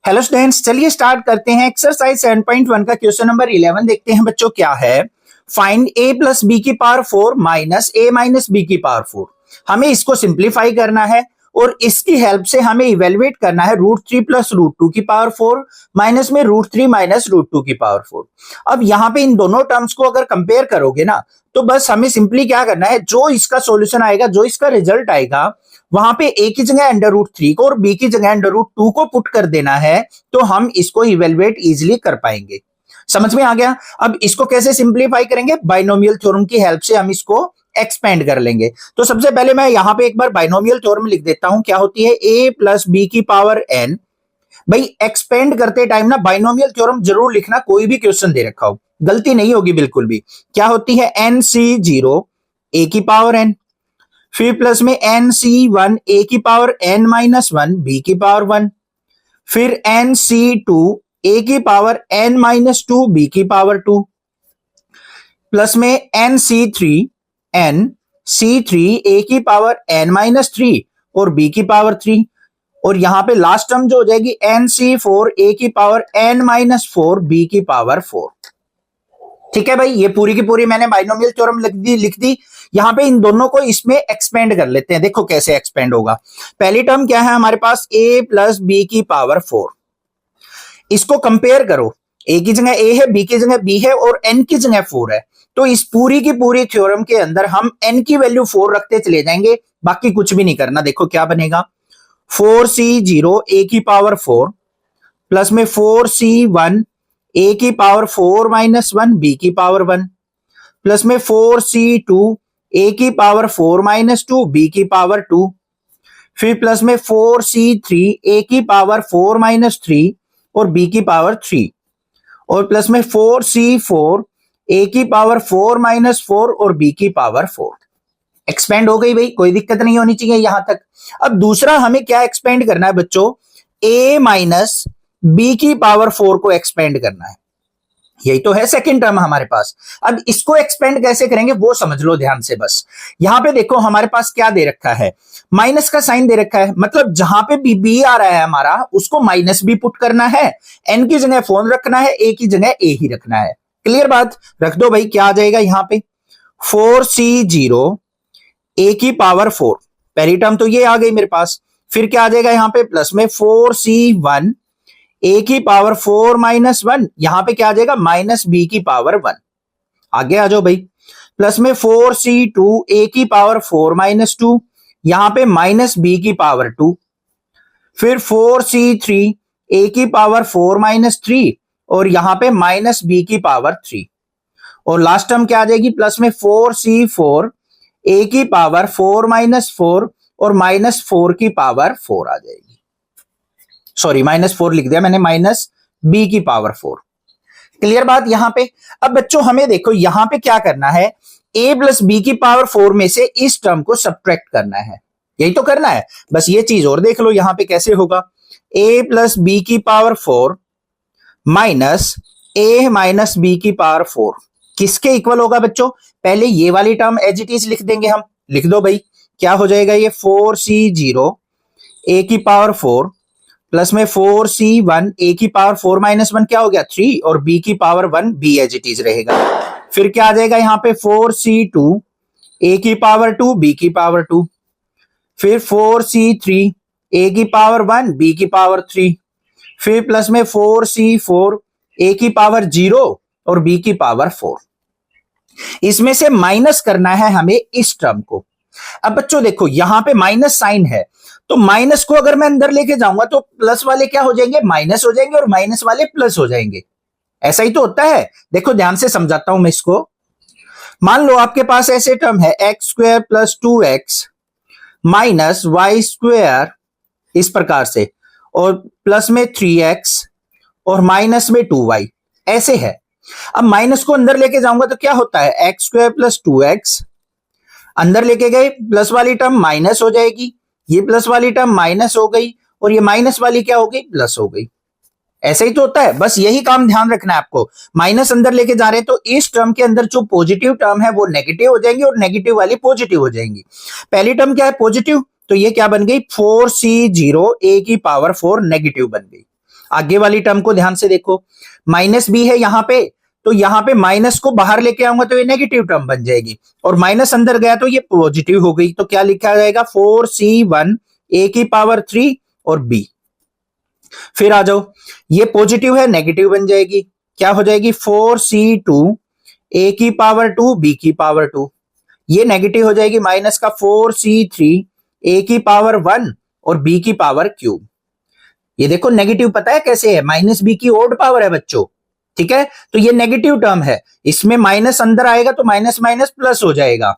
Hello students, चलिए start करते हैं। एक्सरसाइज 7.1 का क्वेश्चन नंबर 11 देखते हैं बच्चों। क्या है? फाइंड a प्लस बी की power 4 minus a minus B की पावर 4। हमें इसको सिंप्लीफाई करना है और इसकी हेल्प से हमें इवेलुएट करना है √3 प्लस √2 की पावर 4 माइनस में √3 माइनस √2 की पावर 4। अब यहाँ पे इन दोनों टर्म्स को अगर कंपेयर करोगे ना, तो बस हमें सिंपली क्या करना है, जो इसका सॉल्यूशन आएगा, जो इसका रिजल्ट आएगा, वहां पे a की जगह √3 को और b की जगह √2 को पुट कर देना है, तो हम इसको इवेलुएट इजीली कर पाएंगे। समझ में आ गया? अब इसको कैसे सिंप्लीफाई करेंगे? बाइनोमियल थ्योरम की हेल्प से हम इसको एक्सपेंड कर लेंगे। तो सबसे पहले मैं यहां पे एक बार बाइनोमियल थ्योरम लिख देता हूं। क्या होती है? a प्लस बी की पावर n। भाई एक्सपेंड करते टाइम ना बाइनोमियल थ्योरम जरूर लिखना, कोई भी क्वेश्चन दे रखा हो, गलती नहीं होगी बिल्कुल भी। क्या होती है? nc0 a की पावर n, फिर प्लस में nc1 a की पावर n माइनस 1 b की पावर 1, फिर nc2 a की पावर n माइनस 2 b की पावर 2, प्लस में nc3 a की पावर n माइनस 3 और b की पावर 3, और यहां पे लास्ट टर्म जो हो जाएगी nc4 a की पावर n माइनस 4 b की पावर 4। ठीक है भाई, ये पूरी की पूरी मैंने बाइनोमियल थ्योरम लिख दी। यहां पे इन दोनों को इसमें एक्सपेंड कर लेते हैं। देखो कैसे एक्सपेंड होगा। पहली टर्म क्या है हमारे पास? a प्लस बी की पावर 4। इसको कंपेयर करो, a की जगह a है, b की जगह b है और n की जगह 4 है। तो इस पूरी की पूरी थ्योरम के अंदर हम n की वैल्यू 4 रखते चले जाएंगे, बाकी कुछ भी नहीं करना। देखो क्या बनेगा? 4c0 a की पावर 4 प्लस में 4c1 a की पावर 4 माइनस 1 b की पावर 1, प्लस में 4c2 a की पावर 4 माइनस 2 b की पावर 2, फिर प्लस में 4c3 a की पावर 4 माइनस 3 और b की पावर 3, और प्लस में 4c4 a की पावर 4 माइनस 4 और b की पावर 4। एक्सपेंड हो गई भाई, कोई दिक्कत नहीं होनी चाहिए यहां तक। अब दूसरा हमें क्या एक्सपेंड करना है बच्चों? a माइनस b की पावर 4 को एक्सपेंड करना है। यही तो है सेकंड टर्म हमारे पास। अब इसको एक्सपेंड कैसे करेंगे वो समझ लो ध्यान से। बस यहां पे देखो हमारे पास क्या दे रखा है, माइनस का साइन दे रखा है, मतलब जहां पे भी बी आ रहा है हमारा, उसको माइनस बी पुट करना है, एन की जगह 4 रखना है, ए की जगह ए ही रखना है। क्लियर बात? रख दो भाई। क्या आ जाएगा यहां पे? 4c0 a की पावर 4, पहली टर्म तो ये आ गई मेरे पास। फिर क्या आ जाएगा यहां पे? प्लस में 4c1 a की पावर 4 माइनस 1, यहां पे क्या आ जाएगा? माइनस b की पावर 1। आगे आ जाओ भाई। प्लस में 4c2 a की पावर 4 माइनस 2, यहां पे माइनस b की पावर 2, फिर 4c3 a की पावर 4 माइनस 3 और यहां पे माइनस b की पावर 3, और लास्ट टर्म क्या आ जाएगी? प्लस में 4c4 a की पावर 4 माइनस 4 और माइनस 4 की पावर 4 आ जाएगी। सॉरी, माइनस 4 लिख दिया मैंने, माइनस b की पावर 4। क्लियर बात यहां पे? अब बच्चों हमें देखो यहां पे क्या करना है, a प्लस बी की पावर 4 में से इस टर्म को सब्ट्रैक्ट करना है। यही तो करना है। बस ये चीज और देख लो यहां पे कैसे होगा। a प्लस बी की power 4 minus a minus B की पावर 4 किसके इक्वल होगा बच्चों? पहले ये वाली टर्म एज इट इज लिख देंगे हम। लिख दो भाई। क्या हो जाएगा ये? 4c0 a की पावर 4 प्लस में 4c1 a की पावर 4 माइनस 1 क्या हो गया? 3, और b की power 1 b as it is रहेगा। फिर क्या आ जाएगा यहां पे? 4c2 a की पावर 2 b की पावर 2, फिर 4c3 a की पावर 1 b की पावर 3, फिर प्लस में 4c4 a की पावर 0 और b की पावर 4। इसमें से माइनस करना है हमें इस टर्म को। अब बच्चों देखो यहां पे माइनस साइन है, तो माइनस को अगर मैं अंदर लेके जाऊंगा तो प्लस वाले क्या हो जाएंगे? माइनस हो जाएंगे, और माइनस वाले प्लस हो जाएंगे। ऐसा ही तो होता है। देखो ध्यान से समझाता हूं मैं इसको। मान लो आपके पास ऐसे टर्म है x² plus 2x minus y², इस प्रकार से, और प्लस में 3x और माइनस में 2y, ऐसे है। अब माइनस को अंदर लेके जाऊंगा तो क्या होता है? x² प्लस 2x, अंदर लेके गए, प्लस वाली टर्म माइनस हो जाएगी, ये प्लस वाली टर्म माइनस हो गई, और ये माइनस वाली क्या हो गई? प्लस हो गई। ऐसा ही तो होता है। बस यही काम ध्यान रखना है आपको। माइनस अंदर लेके जा रहे हैं तो इस टर्म के अंदर जो पॉजिटिव टर्म है वो नेगेटिव हो जाएंगी और नेगेटिव वाली पॉजिटिव हो जाएंगी। पहली टर्म क्या है? पॉजिटिव, तो ये क्या बन गई? 4c0 a की पावर 4 नेगेटिव बन गई। आगे वाली टर्म को ध्यान से देखो, माइनस बी है यहां पे, तो यहां पे माइनस को बाहर लेके आऊंगा तो ये नेगेटिव टर्म बन जाएगी, और माइनस अंदर गया तो ये पॉजिटिव हो गई। तो क्या लिखा जाएगा 4c1 a की पावर 3 और b। फिर आ जाओ, ये पॉजिटिव है, नेगेटिव बन जाएगी, क्या हो जाएगी 4c2 a की पावर 2 b की पावर 2। ये नेगेटिव हो जाएगी, माइनस का 4c3 a की पावर 1 और b की पावर क्यूब। ये देखो नेगेटिव पता है कैसे है, माइनस बी की ओड पावर है बच्चों, ठीक है। तो ये नेगेटिव टर्म है, इसमें माइनस अंदर आएगा तो माइनस माइनस प्लस हो जाएगा,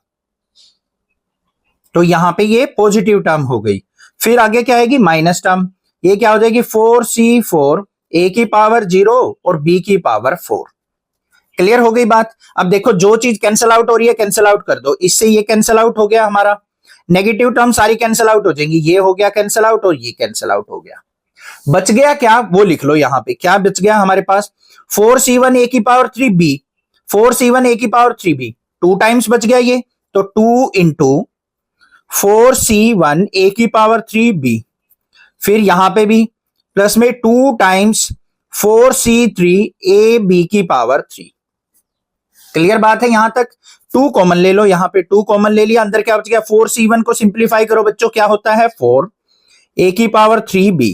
तो यहां पे ये पॉजिटिव टर्म हो गई। फिर आगे क्या आएगी माइनस टर्म, ये क्या हो जाएगी 4c4 a की पावर 0 और b की पावर 4। क्लियर हो गई बात। अब देखो जो चीज कैंसिल आउट हो रही है कैंसिल आउट कर दो, इससे ये कैंसिल आउट हो गया, हमारा नेगेटिव टर्म सारी कैंसिल आउट हो जाएंगी, ये हो गया कैंसिल आउट और ये कैंसिल आउट हो गया। बच गया क्या वो लिख लो यहां पे, क्या बच गया हमारे पास 4c1 a की पावर 3b, 4c1 a की पावर 3b 2 टाइम्स बच गया ये, तो 2 इंटू 4c1 a की पावर 3b, फिर यहां पे भी प्लस में 2 टाइम्स 4c3 a b की पावर 3। क्लियर बात है यहां तक। 2 कॉमन ले लो, यहां पे 2 कॉमन ले लिया, अंदर क्या बच गया 4c1 को सिंप्लीफाई करो बच्चों, क्या होता है 4 a की पावर 3b,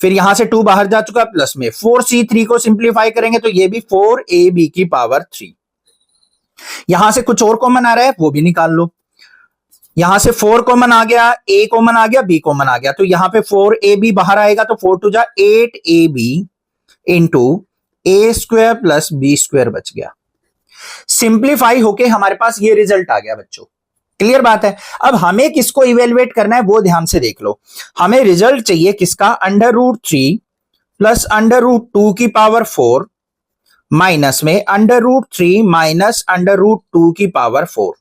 फिर यहां से 2 बाहर जा चुका, प्लस में 4c3 को सिंप्लीफाई करेंगे तो ये भी 4ab की पावर 3। यहां से कुछ और कॉमन आ रहा है वो भी निकाल लो, यहां से 4 कॉमन आ गया, a कॉमन आ गया, b कॉमन आ गया, तो यहां पे 4ab बाहर आएगा तो 4 टू जा 8ab into a square plus b square बच गया। सिंप्लीफाई होके हमारे पास ये रिजल्ट आ गया बच्चों। क्लियर बात है। अब हमें किसको इवेलुएट करना है वो ध्यान से देख लो, हमें रिजल्ट चाहिए किसका, √3 प्लस √2 की पावर 4 माइनस में √3 माइनस √2 की पावर 4।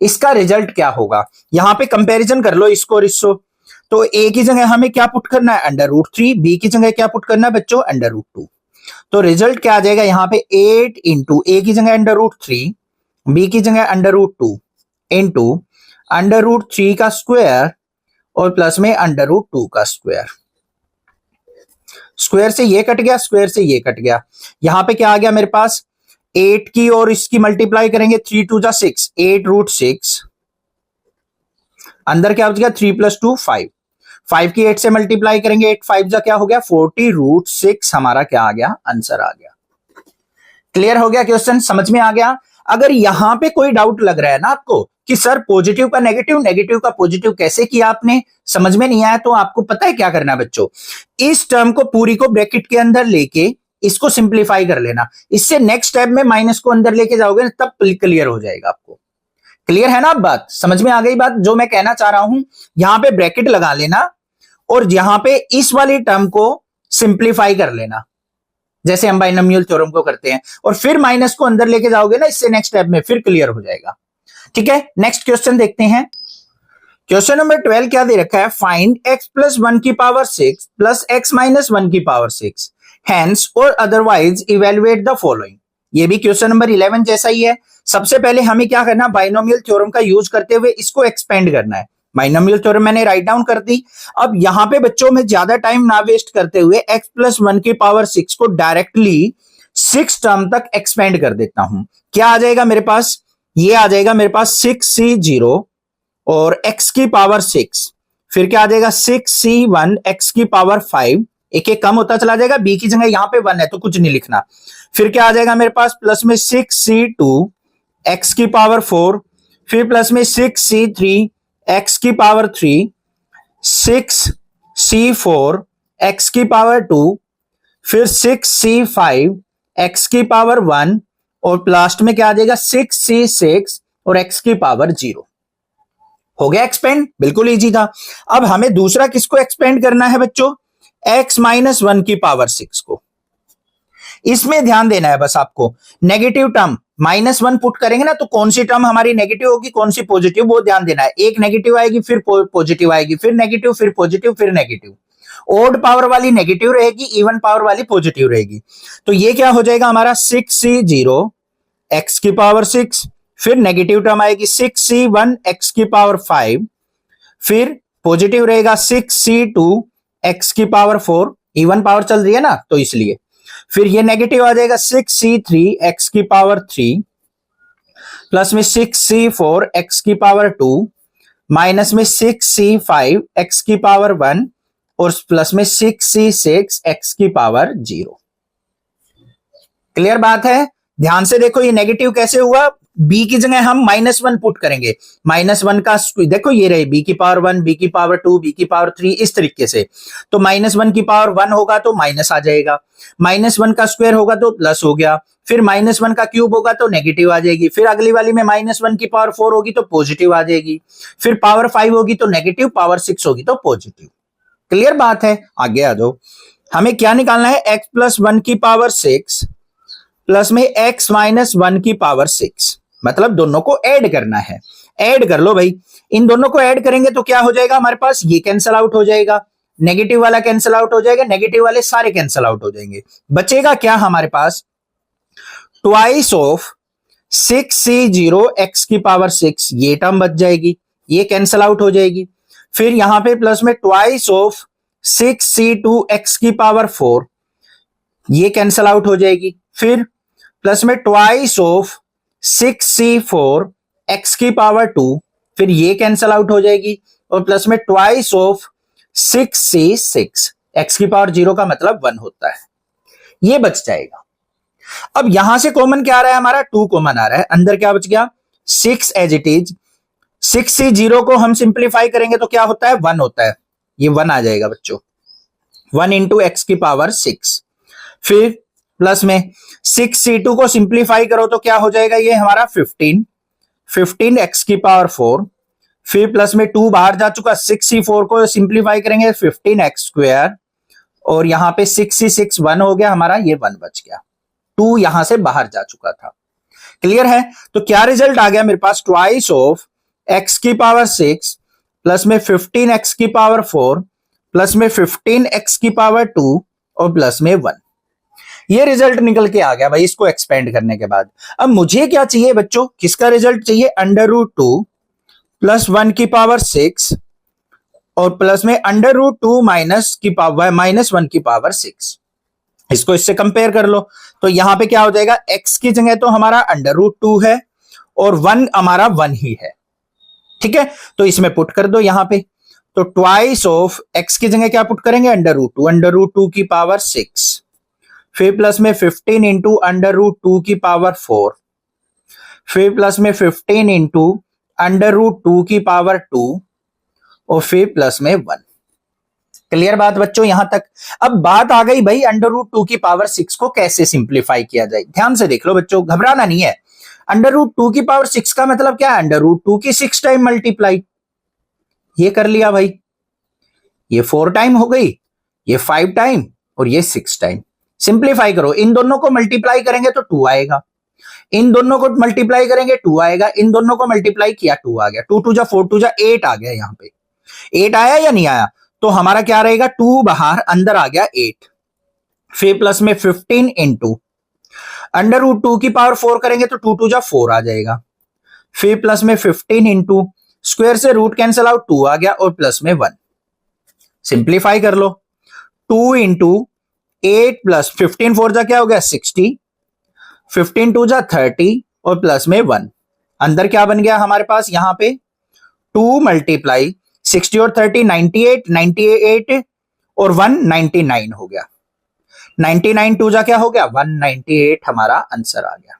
इसका रिजल्ट क्या होगा, यहां पे कंपैरिजन कर लो इसको और इसको, तो a की जगह हमें क्या पुट करना है √3, b की जगह क्या पुट करना है बच्चों √2, तो रिजल्ट क्या आ जाएगा यहाँ पे 8 इंटू a की जगह √3, b की जगह √2 इंटू √3 का स्क्वायर और प्लस में √2 का स्क्वायर। स्क्वायर से ये कट गया, स्क्वायर से ये कट गया, यहां पे क्या आ गया मेरे पास 8 की और इसकी मल्टीप्लाई करेंगे 3 टू जा 6, 8√6, अंदर क्या बच गया 3 + 2 5, 5 की 8 से मल्टीप्लाई करेंगे 8 5 जा क्या हो गया 40√6, हमारा क्या आ गया आंसर आ गया। क्लियर हो गया क्वेश्चन, समझ में आ गया। अगर यहां पे कोई डाउट लग रहा है ना आपको कि सर पॉजिटिव का नेगेटिव, नेगेटिव का पॉजिटिव कैसे किया आपने, समझ में नहीं आया, तो आपको पता है क्या करना है बच्चों, इस टर्म को पूरी को ब्रैकेट के अंदर लेके इसको सिंप्लीफाई कर लेना, इससे नेक्स्ट स्टेप में माइनस को अंदर लेके जाओगे ना तब क्लियर हो जाएगा आपको। क्लियर है ना, अब बात समझ में आ गई बात जो मैं कहना चाह रहा हूं, यहां पे ब्रैकेट लगा लेना और यहां पे इस वाली टर्म को सिंप्लीफाई कर लेना जैसे हम बाइनोमियल थ्योरम को करते हैं, और फिर माइनस को अंदर लेके जाओगे ना इससे नेक्स्ट स्टेप में फिर क्लियर हो जाएगा। ठीक है, नेक्स्ट क्वेश्चन देखते हैं। क्वेश्चन नंबर 12 क्या दे रखा है, फाइंड x + 1 की पावर 6 प्लस x - 1 की पावर 6 हेंस और अदरवाइज इवेलुएट द फॉलोइंग। ये भी क्वेश्चन नंबर 11 जैसा ही है। सबसे पहले हमें क्या करना, बाइनोमियल थ्योरम का यूज करते हुए इसको एक्सपेंड करना है। बाइनोमियल थ्योरम मैंने राइट डाउन कर दी। अब यहां पे बच्चों में ज्यादा टाइम ना वेस्ट करते हुए x + 1 की पावर 6 को डायरेक्टली 6 टर्म तक एक्सपेंड कर देता हूं। क्या आ जाएगा मेरे पास, ये आ जाएगा मेरे पास 6c0 और x की पावर 6, फिर क्या आ जाएगा 6c1 x की पावर 5, एक एक कम होता चला जाएगा, b की जगह यहां पे 1 है तो कुछ नहीं लिखना, फिर क्या आ जाएगा मेरे पास प्लस में 6c2 x की पावर 4, फिर प्लस में 6c3 x की पावर 3, 6c4 x की पावर 2, फिर 6c5 x की पावर 1 और लास्ट में क्या आ जाएगा 6c6 और x की पावर 0। हो गया एक्सपेंड, बिल्कुल इजी था। अब हमें दूसरा किसको एक्सपेंड करना है बच्चों, x - 1 की पावर 6 को। इसमें ध्यान देना है बस आपको, नेगेटिव टर्म -1 पुट करेंगे ना तो कौन सी टर्म हमारी नेगेटिव होगी कौन सी पॉजिटिव, वो ध्यान देना है। एक नेगेटिव आएगी फिर पॉजिटिव आएगी, फिर नेगेटिव फिर पॉजिटिव फिर नेगेटिव, ओड पावर वाली नेगेटिव रहेगी, इवन पावर वाली पॉजिटिव रहेगी। तो ये क्या हो जाएगा हमारा 6c0 x की पावर 6, फिर नेगेटिव टर्म आएगी 6c1 x की पावर 5, फिर पॉजिटिव रहेगा 6c2 x की पावर 4 इवन पावर चल रही है ना, तो इसलिए। फिर ये नेगेटिव आ जाएगा 6c3 x की पावर 3 प्लस में 6c4 x की पावर 2 माइनस में 6c5 x की पावर 1 और प्लस में 6c6 x की पावर 0। क्लियर बात है? ध्यान से देखो ये नेगेटिव कैसे हुआ, b की जगह हम -1 पुट करेंगे। -1 का देखो ये रहे b की पावर 1, b की पावर 2, b की पावर 3, इस तरीके से। तो -1 की पावर 1 होगा तो माइनस आ जाएगा, -1 का स्क्वायर होगा तो प्लस हो गया, फिर -1 का क्यूब होगा तो नेगेटिव आ जाएगी, फिर अगली वाली में -1 की पावर 4 होगी तो पॉजिटिव आ जाएगी, फिर पावर 5 होगी तो नेगेटिव, पावर 6 होगी तो पॉजिटिव। क्लियर बात है? आगे आ जाओ। हमें क्या निकालना है, x प्लस 1 की पावर 6 प्लस में x माइनस 1 की पावर 6, मतलब दोनों को ऐड करना है। ऐड कर लो भाई, इन दोनों को ऐड करेंगे तो क्या हो जाएगा हमारे पास, ये कैंसल आउट हो जाएगा, नेगेटिव वाला कैंसल आउट हो जाएगा, नेगेटिव वाले सारे कैंसल आउट हो जाएंगे। बचेगा क्या हमारे पास, ट्वाइस ऑफ 6c0 x की पावर 6, ये टर्म बच जाएगी, ये कैंसल आउट हो जाएगी। फिर यहां पे प्लस में ट्वाइस ऑफ 6c2 x की पावर 4, ये कैंसल आउट हो जाएगी। फिर प्लस में ट्वाइस ऑफ 6c4 x की पावर 2, फिर ये कैंसल आउट हो जाएगी, और प्लस में ट्वाइस ऑफ 6c6 x की पावर 0 का मतलब 1 होता है, ये बच जाएगा। अब यहां से कॉमन क्या आ रहा है हमारा, 2 कॉमन आ रहा है, अंदर क्या बच गया 6 एज इट इज। 6c0 को हम सिंप्लीफाई करेंगे तो क्या होता है, 1 होता है, ये 1 आ जाएगा बच्चों, 1 इंटू एक्स की पावर 6। फिर प्लस में 6c2 को सिंप्लीफाई करो तो क्या हो जाएगा, ये हमारा 15 x की पावर 4। फिर प्लस में 2 बाहर जा चुका, 6c4 को सिंप्लीफाई करेंगे 15x स्क्वायर, और यहां पे 6c6 1 हो गया हमारा, ये 1 बच गया, 2 यहां से बाहर जा चुका था। क्लियर है? तो क्या रिजल्ट आ गया मेरे पास, ट्वाइस ऑफ x की पावर 6 प्लस में 15x की पावर 4 प्लस में 15x की पावर 2 और प्लस में 1। ये रिजल्ट निकल के आ गया भाई, इसको एक्सपेंड करने के बाद। अब मुझे क्या चाहिए बच्चों, किसका रिजल्ट चाहिए, √2 प्लस 1 की पावर 6 और प्लस में √2 माइनस 1 की पावर 6। इसको इससे कंपेयर कर लो, तो यहां पे क्या हो जाएगा, x की जगह तो हमारा √2 है और 1 हमारा 1 ही है, ठीक है। तो इसमें पुट कर दो यहां पे, तो ट्वाइस ऑफ x की जगह क्या पुट करेंगे, √2 की पावर 6, फिर प्लस में 15 इंटू √2 की पावर 4, फिर प्लस में 15 इंटू √2 की पावर 2 और फिर प्लस में 1। क्लियर बात बच्चों यहां तक? अब बात आ गई भाई √2 की पावर 6 को कैसे सिंप्लीफाई किया जाए। ध्यान से देख लो बच्चों, घबराना नहीं है। √2 की पावर 6 का मतलब क्या है, √2 की 6 टाइम मल्टीप्लाई, ये कर लिया भाई, ये 4 टाइम हो गई, ये 5 टाइम और ये 6 टाइम। सिंप्लीफाई करो, इन दोनों को मल्टीप्लाई करेंगे तो 2 आएगा, इन दोनों को मल्टीप्लाई करेंगे 2 आएगा, इन दोनों को मल्टीप्लाई किया 2 आ गया, 2 2 जा 4 2 जा 8 आ गया, यहां पे 8 आया या नहीं आया, तो हमारा क्या रहेगा, 2 बाहर अंदर आ गया 8। फिर प्लस में 15 इंटू √2 की पावर 4 करेंगे तो 2 2 जा 4 आ जाएगा, फिर प्लस में 15 इंटू स्क्वायर से रूट कैंसल आउट 2 आ गया और प्लस में 1। सिंप्लीफाई कर लो, 2 इंटू 8 प्लस 15 4 जा क्या हो गया 60, 15 2 जा 30 और प्लस में 1। अंदर क्या बन गया हमारे पास, यहां पे 2 मल्टीप्लाई 60 और 30 98 और 1 99 हो गया, 99 2 जा क्या हो गया 198, हमारा आंसर आ गया।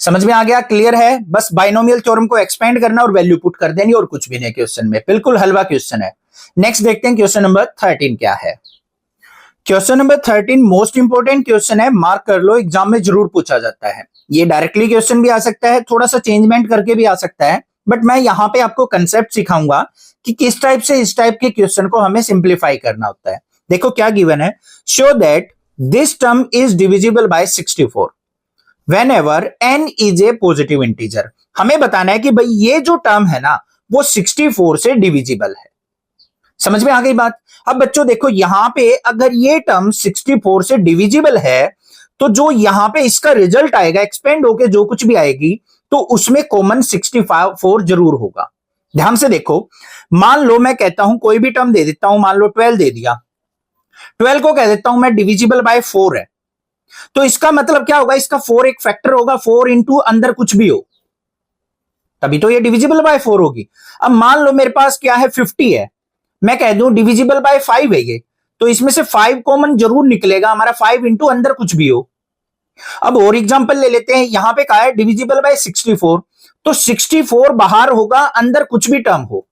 समझ में आ गया? क्लियर है? बस बाइनोमियल थ्योरम को एक्सपेंड करना और वैल्यू पुट कर देनी और कुछ भी नहीं क्वेश्चन में, बिल्कुल हलवा क्वेश्चन है। नेक्स्ट देखते हैं क्वेश्चन नंबर 13 क्या है। Question number 13 most important question है, मार्क कर लो, एग्जाम में जरूर पूछा जाता है। ये डायरेक्टली क्वेश्चन भी आ सकता है, थोड़ा सा चेंजमेंट करके भी आ सकता है, बट मैं यहां पे आपको कंसेप्ट सिखाऊंगा कि किस टाइप से इस टाइप के क्वेश्चन को हमें सिंप्लीफाई करना होता है। देखो क्या गिवन है, show that this term is divisible by 64 whenever n is a positive integer. हमें बताना है कि भाई ये जो टर्म है ना वो 64 से डिविजिबल है। समझ में आ गई बात? अब बच्चों देखो यहां पे अगर ये टर्म 64 से डिविजिबल है तो जो यहां पे इसका रिजल्ट आएगा एक्सपेंड होके जो कुछ भी आएगी तो उसमें कॉमन 64 जरूर होगा। ध्यान से देखो, मान लो मैं कहता हूं कोई भी टर्म दे देता हूं, मान लो 12 दे दिया, 12 को कह देता हूं मैं डिविजिबल बाय 4 है, तो इसका मतलब क्या होगा, इसका 4 एक फैक्टर होगा, 4 इंटू अंदर कुछ भी हो, तभी तो ये डिविजिबल बाय 4 होगी। अब मान लो मेरे पास क्या है 50 है, मैं कह दूं डिविजिबल बाय 5 है ये, तो इसमें से 5 कॉमन जरूर निकलेगा हमारा, 5 इंटू अंदर कुछ भी हो। अब और एग्जांपल ले लेते हैं, यहां पे कहा है डिविजिबल बाय 64, तो 64 बाहर होगा, अंदर कुछ भी टर्म हो,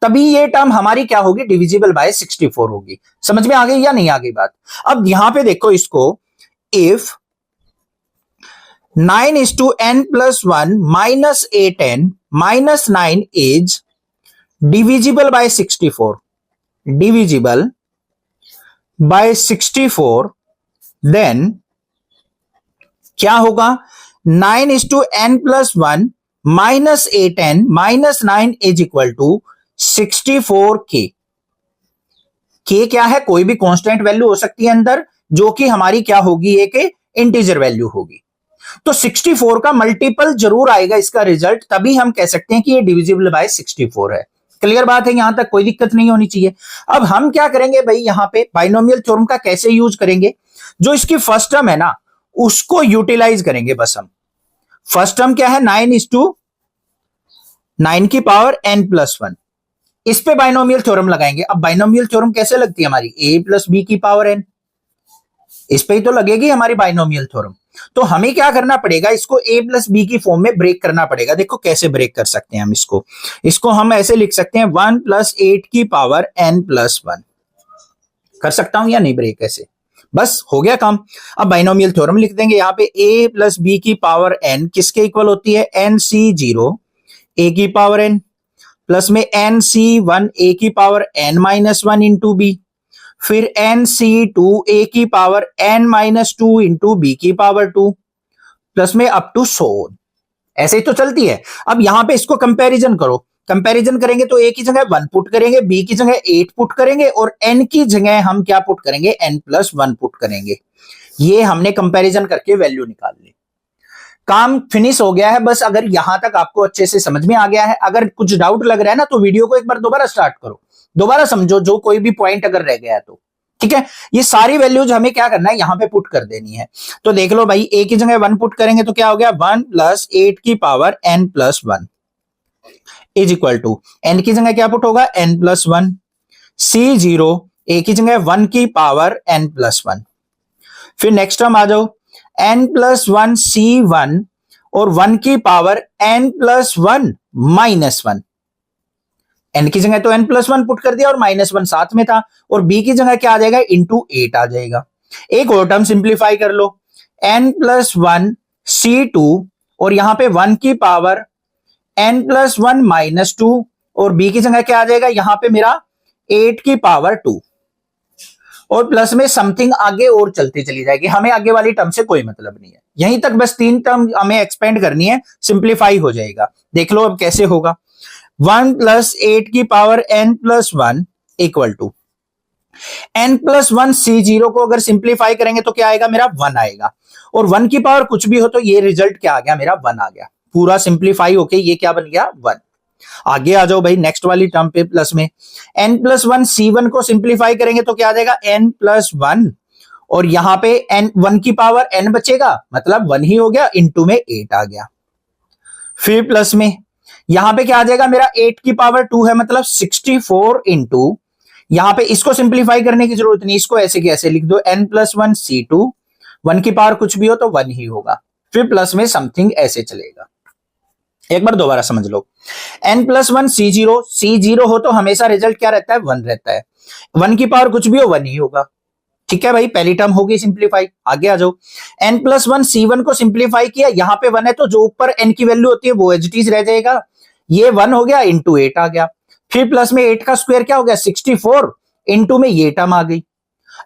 तभी ये टर्म हमारी क्या होगी, डिविजिबल बाय 64 होगी। समझ में आ गई या नहीं आ गई बात? अब यहां पे देखो इसको, if 9:n+1 minus 8n minus 9 is divisible by 64, divisible by 64, then क्या होगा, 9:n+1 minus 8n minus 9 is equal to 64k। k क्या है, कोई भी कांस्टेंट वैल्यू हो सकती है अंदर, जो कि हमारी क्या होगी, एक इंटीजर वैल्यू होगी। तो 64 का मल्टीपल जरूर आएगा इसका रिजल्ट, तभी हम कह सकते हैं कि ये डिविजिबल बाय 64 है। क्लियर बात है, यहां तक कोई दिक्कत नहीं होनी चाहिए। अब हम क्या करेंगे भाई, यहां पे बाइनोमियल थ्योरम का कैसे यूज करेंगे, जो इसकी फर्स्ट टर्म है ना उसको यूटिलाइज करेंगे बस हम। फर्स्ट टर्म क्या है, 9:9n+1, इस पे बाइनोमियल थ्योरम लगाएंगे। अब बाइनोमियल थ्योरम कैसे लगती है हमारी, a+b⁴n, इस पे ही तो लगेगी हमारी बाइनोमियल थ्योरम। तो हमें क्या करना पड़ेगा, इसको a+b की फॉर्म में ब्रेक करना पड़ेगा। देखो कैसे ब्रेक कर सकते हैं हम इसको हम ऐसे लिख सकते हैं 1 + 8n+1। कर सकता हूं या नहीं ब्रेक ऐसे, बस हो गया काम। अब बाइनोमियल थ्योरम लिख देंगे, यहाँ पे a+b⁴n किसके इक्वल होती है, nc0 a⁴n प्लस में nc1 a⁴n-1 इंटू b, फिर nc2 a⁴n-2 into b⁴2 plus में अप टू सो ऑन, ऐसे ही तो चलती है। अब यहां पे इसको कंपैरिजन करो, कंपैरिजन करेंगे तो a की जगह 1 पुट करेंगे, b की जगह 8 पुट करेंगे, और n की जगह हम क्या पुट करेंगे, n+1 पुट करेंगे। ये हमने कंपैरिजन करके वैल्यू निकाल ली, काम फिनिश हो गया है। बस अगर यहां तक आपको अच्छे से समझ में आ गया है, अगर कुछ डाउट लग रहा है ना तो वीडियो को एक बार दोबारा स्टार्ट करो, दोबारा समझो, जो कोई भी पॉइंट अगर रह गया है तो ठीक है। ये सारी वैल्यूज हमें क्या करना है, यहां पे पुट कर देनी है। तो देख लो भाई, a की जगह 1 पुट करेंगे तो क्या हो गया, 1 + 8n+1 is equal to, n की जगह क्या पुट होगा, n+1, c0 a की जगह 1n+1, फिर नेक्स्ट टर्म आ जाओ n+1 c1 और 1n+1 -1, n की जगह तो n+1 पुट कर दिया और -1 साथ में था, और b की जगह क्या आ जाएगा, इंटू 8 आ जाएगा। एक और टर्म सिंप्लीफाई कर लो, n+1 c2 और यहां पे 1n+1 -2, और b की जगह क्या आ जाएगा, यहां पे मेरा 8⁵2, और प्लस में समथिंग आगे और चलती चली जाएगी, हमें आगे वाली टर्म से कोई मतलब नहीं है। यहीं तक बस 3 टर्म हमें एक्सपेंड करनी है, सिंप्लीफाई हो जाएगा। देख लो अब कैसे होगा, 1 + 8n+1 equal to n+1 c0 को अगर सिंप्लीफाई करेंगे तो क्या आएगा, मेरा 1 आएगा, और 1 की पावर कुछ भी हो तो ये रिजल्ट क्या आ गया, मेरा 1 आ गया। पूरा सिंप्लीफाई होके ये क्या बन गया, 1। आगे आ जाओ भाई नेक्स्ट वाली टर्म पे, प्लस में n+1 c1 को सिंप्लीफाई करेंगे तो क्या आ जाएगा, n+1, और यहां पे n 1 की पावर n बचेगा, मतलब 1 ही हो गया, इंटू में 8 आ गया। फिर प्लस में यहां पे क्या आ जाएगा, मेरा 8⁵2 है, मतलब 64 इंटू, यहां पे इसको सिंप्लीफाई करने की जरूरत नहीं, इसको ऐसे की ऐसे लिख दो, n+1 c2, 1 की पावर कुछ भी हो तो 1 ही होगा, फिर प्लस में समथिंग ऐसे चलेगा। एक बार दोबारा समझ लो, n+1 c0 हो तो हमेशा रिजल्ट क्या रहता है, 1 रहता है, 1 की पावर कुछ भी हो 1 ही होगा। ठीक है भाई, पहली टर्म होगी सिंप्लीफाई। आगे आ जाओ, n+1 c1 को सिंप्लीफाई किया, यहां पे 1 है तो जो ऊपर n की वैल्यू होती है वो एज इट इज रह जाएगा, ये 1 हो गया, इंटू 8 आ गया, फिर प्लस में 8 का स्क्वायर क्या हो गया, 64, इंटू में ये टर्म आ गई।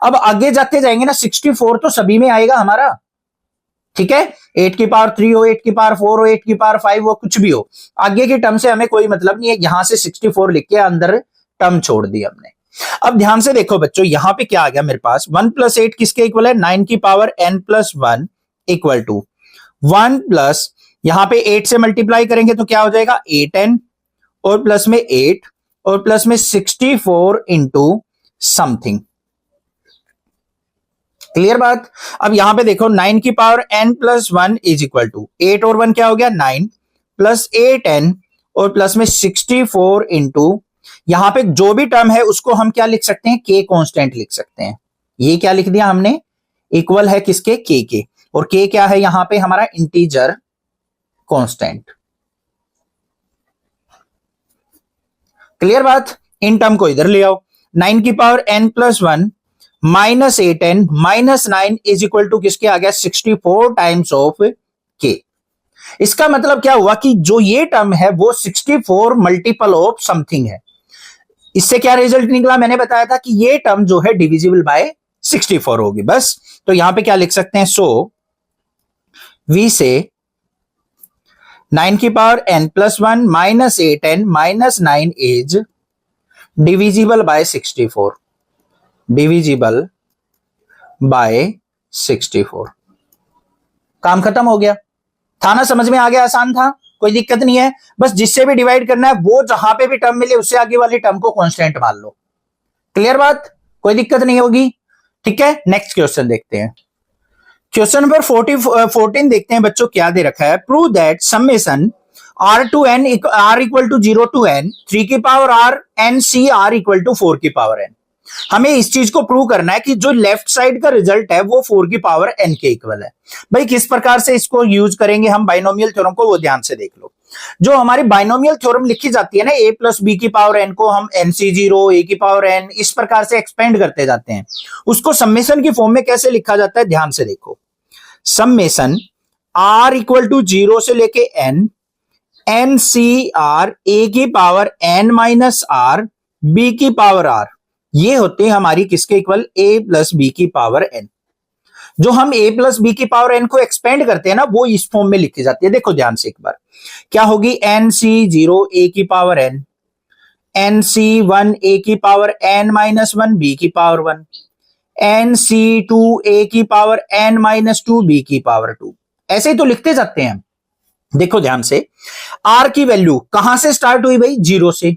अब आगे जाते जाएंगे ना, 64 तो सभी में आएगा हमारा, ठीक है, 8⁵3 हो, 8⁴4 हो, 8⁵5 हो, कुछ भी हो, आगे की टर्म से हमें कोई मतलब नहीं है, यहां से 64 लिख के अंदर टर्म छोड़ दी हमने। अब ध्यान से देखो बच्चों, यहां पे क्या आ गया मेरे पास, 1 + 8 किसके इक्वल है, 9⁴n+1 इक्वल टू 1 प्लस, यहां पे 8 से मल्टीप्लाई करेंगे तो क्या हो जाएगा, 8n, और प्लस में 8, और प्लस में 64 इंटू समथिंग, क्लियर बात। अब यहां पे देखो 9 की power n plus 1 is equal to 8 और 1 क्या हो गया 9 प्लस 8n और प्लस में 64 इंटू यहां पे जो भी टर्म है उसको हम क्या लिख सकते हैं k कांस्टेंट लिख सकते हैं। ये क्या लिख दिया हमने इक्वल है किसके k के, और k क्या है यहां पे हमारा इंटीजर कांस्टेंट। क्लियर बात। इन टर्म को इधर ले आओ 9 की power n plus 1 minus 8n minus 9 is equal to किसके आ गया 64 टाइम्स ऑफ k। इसका मतलब क्या हुआ कि जो ये टर्म है वो 64 मल्टीपल ऑफ समथिंग है। इससे क्या रिजल्ट निकला, मैंने बताया था कि ये टर्म जो है डिविजिबल बाय 64 होगी बस। तो यहां पे क्या लिख सकते हैं, सो वी से 9 की power n plus 1 minus 8n minus 9 is divisible by 64, divisible by 64। काम खत्म हो गया। था ना, समझ में आ गया, आसान था, कोई दिक्कत नहीं है। बस जिससे भी डिवाइड करना है वो जहां पे भी टर्म मिले उससे आगे वाली टर्म को कांस्टेंट मान लो। क्लियर बात, कोई दिक्कत नहीं होगी। ठीक है, नेक्स्ट क्वेश्चन देखते हैं। क्वेश्चन नंबर 14 देखते हैं बच्चों, क्या दे रखा है। Prove that summation r to n r equal to 0 to n 3 की power r n c r equal to 4 की पावर n। हमें इस चीज को प्रूव करना है कि जो लेफ्ट साइड का रिजल्ट है वो 4 की पावर n के इक्वल है। भाई किस प्रकार से इसको यूज करेंगे हम बाइनोमियल थ्योरम को, वो ध्यान से देख लो। जो हमारी बाइनोमियल थ्योरम लिखी जाती है ना, a प्लस बी की पावर n को हम nc0 a की पावर n इस प्रकार से एक्सपेंड करते जाते हैं। उसको समेशन की फॉर्म में कैसे लिखा जाता है, ध्यान से देखो। समेशन r इक्वल टू 0 से लेके n ncr a की power n minus r b की पावर r, ये होते हैं हमारी किसके इक्वल, a प्लस बी की पावर n। जो हम a प्लस बी की पावर n को एक्सपेंड करते हैं ना वो इस फॉर्म में लिखी जाती है। देखो ध्यान से एक बार, क्या होगी nc0 a की पावर n, nc1 a की पावर n माइनस 1 b की पावर 1, nc2 a की पावर n माइनस 2 b की पावर 2। ऐसे ही तो लिखते जाते हैं। देखो ध्यान से, r की वैल्यू कहां से स्टार्ट हुई भाई, 0 से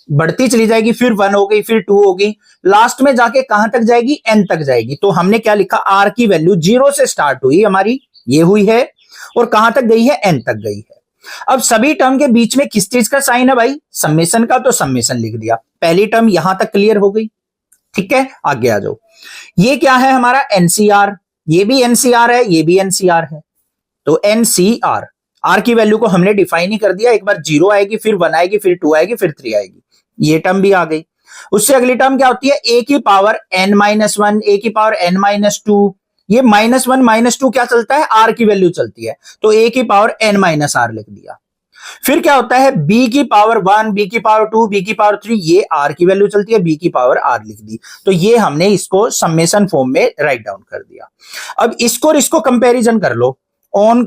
बढ़ती चली जाएगी, फिर 1 हो गई, फिर 2 हो गई, लास्ट में जाके कहां तक जाएगी, n तक जाएगी। तो हमने क्या लिखा, r की वैल्यू 0 से स्टार्ट हुई हमारी, ये हुई है, और कहां तक गई है, n तक गई है। अब सभी टर्म के बीच में किस चीज का साइन है भाई, समेशन का, तो समेशन लिख दिया। पहली टर्म यहां तक क्लियर हो गई। ठीक है, आगे आ जाओ। ये क्या है हमारा NCR, ये भी NCR है, ये भी NCR है। तो NCR, R की वैल्यू को हमने डिफाइन ही कर दिया। एक बार 0 आएगी, फिर 1 आएगी, फिर 2 आएगी, फिर 3 आएगी, ये टर्म भी आ गई। उससे अगली टर्म क्या होती है, a की पावर n माइनस 1 a की पावर n माइनस 2। ये माइनस 1 माइनस 2 क्या चलता है, r की वैल्यू चलती है, तो a की पावर n माइनस r लिख दिया। फिर क्या होता है, b की पावर 1 b की पावर 2 b की पावर 3, ये r की वैल्यू चलती है, b की पावर r लिख दी। तो ये हमने इसको समेशन फॉर्म में राइट डाउन कर दिया। अब इसको और इसको कंपैरिजन कर लो। ऑन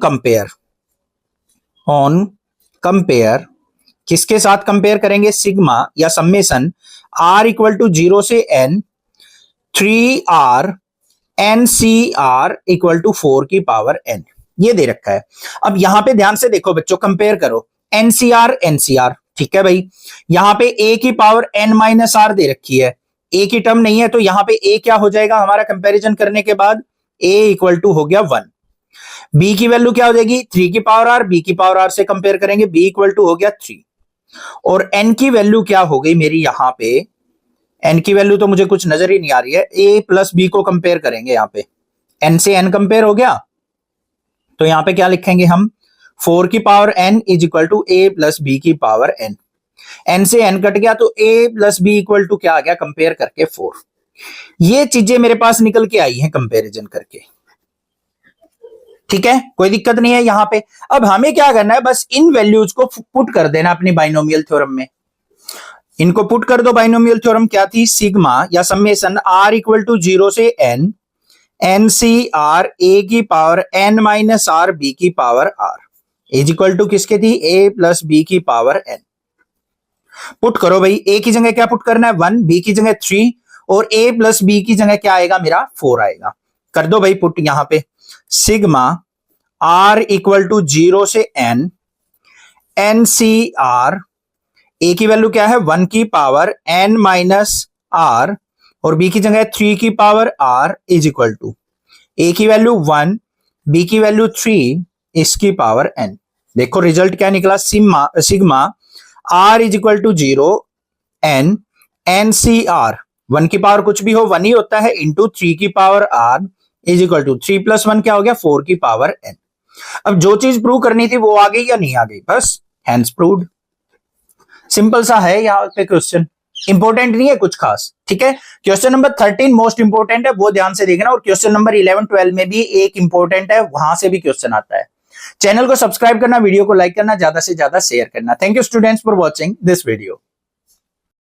कंपेयर किसके साथ कंपेयर करेंगे, सिग्मा या समेशन r इक्वल टू 0 से n 3r ncr equal to 4 की पावर n, ये दे रखा है। अब यहां पे ध्यान से देखो बच्चों, कंपेयर करो ncr। ठीक है भाई, यहां पे a की पावर n माइनस r दे रखी है, a की टर्म नहीं है, तो यहां पे a क्या हो जाएगा हमारा कंपैरिजन करने के बाद, a इक्वल टू हो गया 1। b की वैल्यू क्या हो जाएगी, 3 की पावर r, b की पावर r से कंपेयर करेंगे, b इक्वल टू हो गया 3। और n की वैल्यू क्या हो गई मेरी, यहां पे n की वैल्यू तो मुझे कुछ नजर ही नहीं आ रही है। a प्लस b को कंपेयर करेंगे, यहां पे n से n कंपेयर हो गया, तो यहां पे क्या लिखेंगे हम, 4 की power n is equal to a plus b की पावर n। n से n कट गया तो a plus b equal to क्या आ गया, कंपेयर करके 4। ये चीजें मेरे पास निकल के आई हैं कंपेरिजन करके। ठीक है, कोई दिक्कत नहीं है यहां पे। अब हमें क्या करना है, बस इन वैल्यूज को पुट कर देना अपनी बाइनोमियल थ्योरम में। इनको पुट कर दो। बाइनोमियल थ्योरम क्या थी, सिग्मा या समेशन r इक्वल टू 0 से n ncr a की power n minus r b की power r is equal to किसके थी, a प्लस b की पावर n। पुट करो भाई, a की जगह क्या पुट करना है, 1, b की जगह 3, और a प्लस b की जगह क्या आएगा मेरा, 4 आएगा। कर दो भाई पुट यहां पे। सिग्मा r इक्वल टू 0 से n ncr a की वैल्यू क्या है, 1 की पावर n माइनस r, और b की जगह 3 की power r is equal to a value वैल्यू 1, बी की वैल्यू 3, इसकी पावर n। देखो रिजल्ट क्या निकला, sigma r is equal to 0 n NCR, 1 की पावर कुछ भी हो 1 ही होता है, इंटू 3 की power r is equal to 3 plus 1 क्या हो गया 4 की पावर n। अब जो चीज प्रूव करनी थी वो आ गई या नहीं आ गई, बस हैंस प्रूव्ड। सिंपल सा है यहाँ पे क्वेश्चन, इंपॉर्टेंट नहीं है कुछ खास, ठीक है। क्वेश्चन नंबर 13 मोस्ट इंपॉर्टेंट है, वो ध्यान से देखना, और क्वेश्चन नंबर 11 12 में भी एक इंपॉर्टेंट है, वहां से भी क्वेश्चन आता है। चैनल को सब्सक्राइब करना, वीडियो को लाइक करना, ज्यादा से ज्यादा शेयर करना। Thank you students for watching this video.